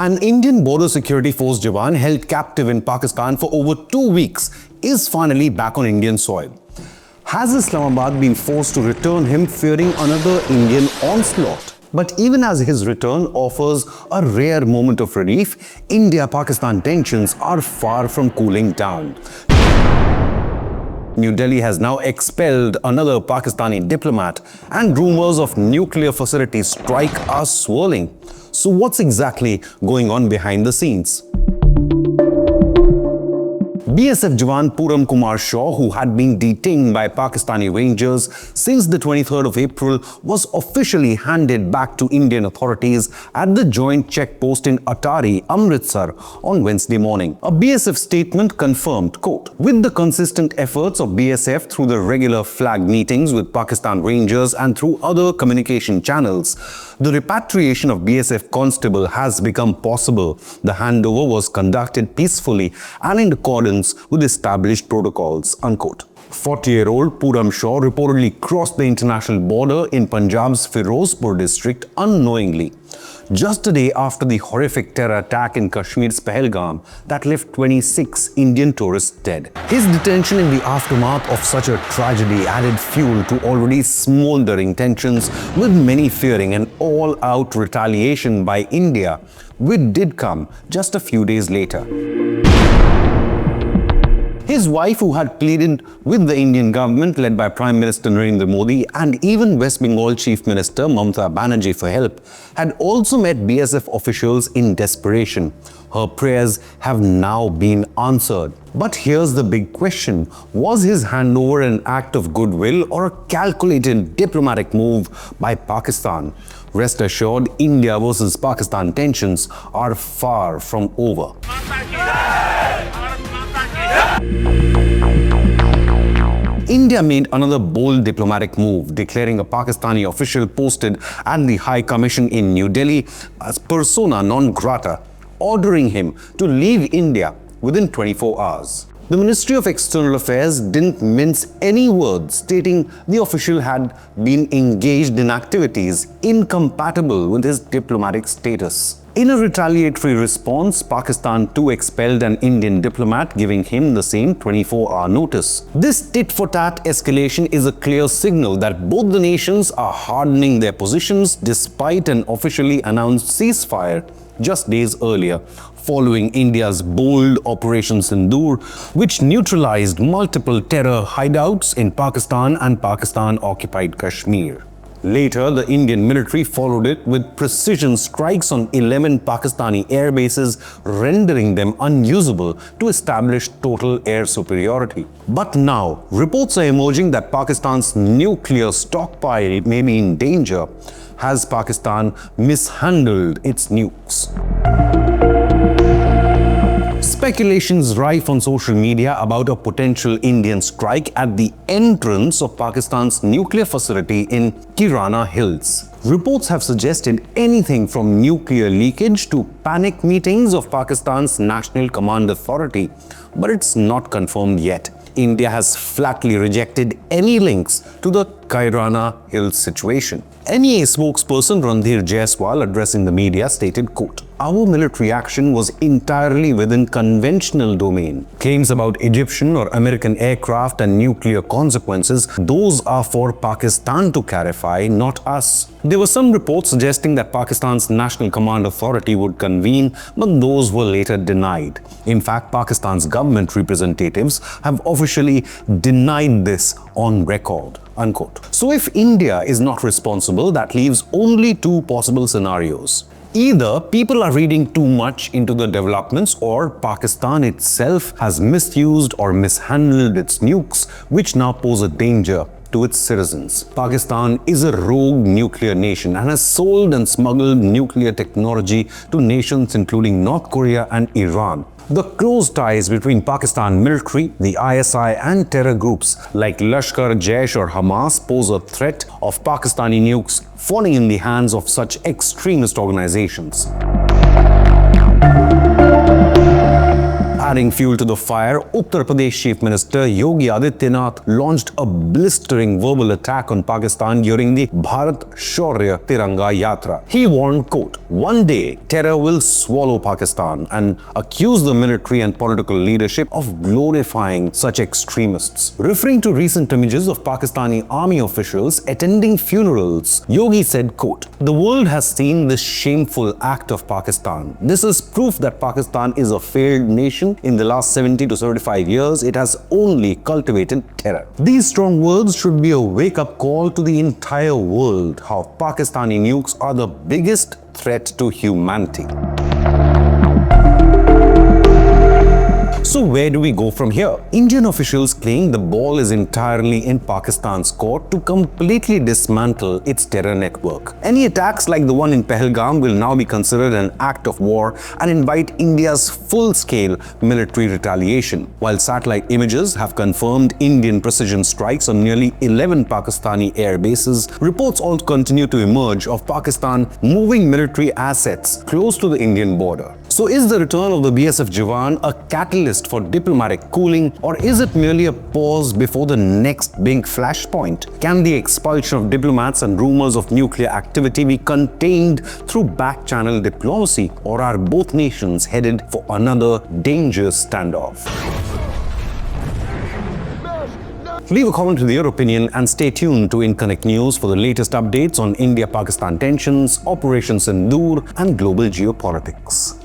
An Indian border security force Jawan held captive in Pakistan for over 2 weeks is finally back on Indian soil. Has Islamabad been forced to return him, fearing another Indian onslaught? But even as his return offers a rare moment of relief, India-Pakistan tensions are far from cooling down. New Delhi has now expelled another Pakistani diplomat, and rumors of nuclear facility strike are swirling. So what's exactly going on behind the scenes? BSF Jawan Puram Kumar Shaw, who had been detained by Pakistani Rangers since the 23rd of April, was officially handed back to Indian authorities at the joint checkpost in Atari, Amritsar on Wednesday morning. A BSF statement confirmed, quote, "With the consistent efforts of BSF through the regular flag meetings with Pakistan Rangers and through other communication channels, the repatriation of BSF constable has become possible. The handover was conducted peacefully and in accordance with established protocols," unquote. 40-year-old Puram Shaw reportedly crossed the international border in Punjab's Firozpur district unknowingly, just a day after the horrific terror attack in Kashmir's Pahalgam that left 26 Indian tourists dead. His detention in the aftermath of such a tragedy added fuel to already smoldering tensions, with many fearing an all-out retaliation by India, which did come just a few days later. His wife, who had pleaded with the Indian government led by Prime Minister Narendra Modi and even West Bengal Chief Minister Mamata Banerjee for help, had also met BSF officials in desperation. Her prayers have now been answered. But here's the big question: was his handover an act of goodwill or a calculated diplomatic move by Pakistan? Rest assured, India versus Pakistan tensions are far from over. India made another bold diplomatic move, declaring a Pakistani official posted at the High Commission in New Delhi as persona non grata, ordering him to leave India within 24 hours. The Ministry of External Affairs didn't mince any words, stating the official had been engaged in activities incompatible with his diplomatic status. In a retaliatory response, Pakistan too expelled an Indian diplomat, giving him the same 24-hour notice. This tit-for-tat escalation is a clear signal that both the nations are hardening their positions despite an officially announced ceasefire just days earlier, following India's bold Operation Sindoor, which neutralized multiple terror hideouts in Pakistan and Pakistan-occupied Kashmir. Later, the Indian military followed it with precision strikes on 11 Pakistani air bases, rendering them unusable to establish total air superiority. But now, reports are emerging that Pakistan's nuclear stockpile may be in danger. Has Pakistan mishandled its nukes? Speculations rife on social media about a potential Indian strike at the entrance of Pakistan's nuclear facility in Kirana Hills. Reports have suggested anything from nuclear leakage to panic meetings of Pakistan's National Command Authority, but it's not confirmed yet. India has flatly rejected any links to the Kirana Hills situation. NEA spokesperson Randhir Jaiswal, addressing the media, stated, quote, "Our military action was entirely within conventional domain. Claims about Egyptian or American aircraft and nuclear consequences, those are for Pakistan to clarify, not us." There were some reports suggesting that Pakistan's National Command Authority would convene, but those were later denied. In fact, Pakistan's government representatives have officially denied this on record, unquote. So if India is not responsible, that leaves only two possible scenarios. Either people are reading too much into the developments, or Pakistan itself has misused or mishandled its nukes, which now pose a danger to its citizens. Pakistan is a rogue nuclear nation and has sold and smuggled nuclear technology to nations including North Korea and Iran. The close ties between Pakistan military, the ISI and terror groups like Lashkar, Jaish or Hamas pose a threat of Pakistani nukes falling in the hands of such extremist organizations. Adding fuel to the fire, Uttar Pradesh Chief Minister Yogi Adityanath launched a blistering verbal attack on Pakistan during the Bharat Shaurya Tiranga Yatra. He warned, quote, "One day terror will swallow Pakistan," and accused the military and political leadership of glorifying such extremists. Referring to recent images of Pakistani army officials attending funerals, Yogi said, quote, "The world has seen this shameful act of Pakistan. This is proof that Pakistan is a failed nation. In the last 70 to 75 years, it has only cultivated terror." These strong words should be a wake-up call to the entire world how Pakistani nukes are the biggest threat to humanity. So where do we go from here? Indian officials claim the ball is entirely in Pakistan's court to completely dismantle its terror network. Any attacks like the one in Pahalgam will now be considered an act of war and invite India's full-scale military retaliation. While satellite images have confirmed Indian precision strikes on nearly 11 Pakistani air bases, reports also continue to emerge of Pakistan moving military assets close to the Indian border. So is the return of the BSF Jawan a catalyst for diplomatic cooling, or is it merely a pause before the next big flashpoint? Can the expulsion of diplomats and rumors of nuclear activity be contained through back-channel diplomacy, or are both nations headed for another dangerous standoff? Leave a comment with your opinion and stay tuned to Inconnect News for the latest updates on India-Pakistan tensions, Operation Sindoor, and global geopolitics.